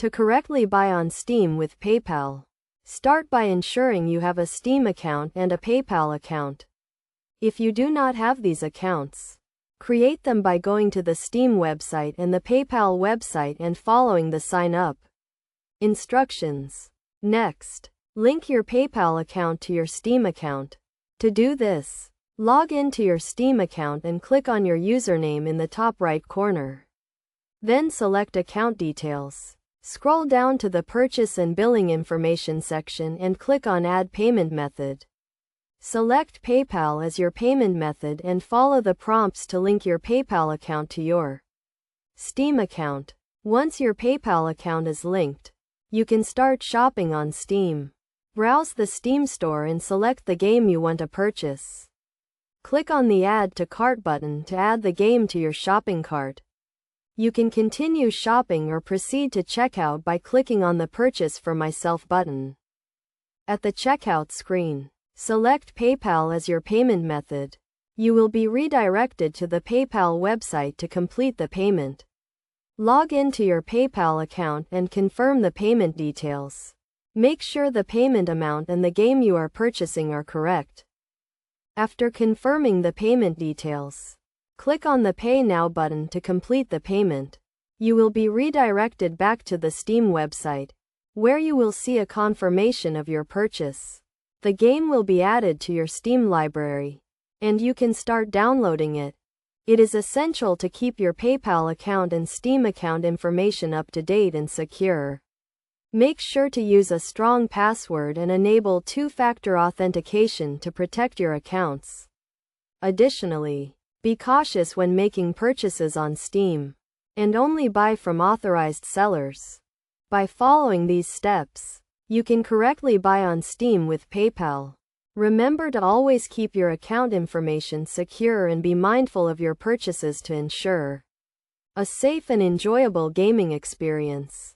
To correctly buy on Steam with PayPal, start by ensuring you have a Steam account and a PayPal account. If you do not have these accounts, create them by going to the Steam website and the PayPal website and following the sign up instructions. Next, link your PayPal account to your Steam account. To do this, log into your Steam account and click on your username in the top right corner. Then select Account Details. Scroll down to the Purchase and Billing Information section and click on Add Payment Method. Select PayPal as your payment method and follow the prompts to link your PayPal account to your Steam account. Once your PayPal account is linked, you can start shopping on Steam. Browse the Steam store and select the game you want to purchase. Click on the Add to Cart button to add the game to your shopping cart. You can continue shopping or proceed to checkout by clicking on the Purchase for Myself button. At the checkout screen, select PayPal as your payment method. You will be redirected to the PayPal website to complete the payment. Log into your PayPal account and confirm the payment details. Make sure the payment amount and the game you are purchasing are correct. After confirming the payment details, click on the Pay Now button to complete the payment. You will be redirected back to the Steam website, where you will see a confirmation of your purchase. The game will be added to your Steam library, and you can start downloading it. It is essential to keep your PayPal account and Steam account information up to date and secure. Make sure to use a strong password and enable two-factor authentication to protect your accounts. Additionally, be cautious when making purchases on Steam, and only buy from authorized sellers. By following these steps, you can correctly buy on Steam with PayPal. Remember to always keep your account information secure and be mindful of your purchases to ensure a safe and enjoyable gaming experience.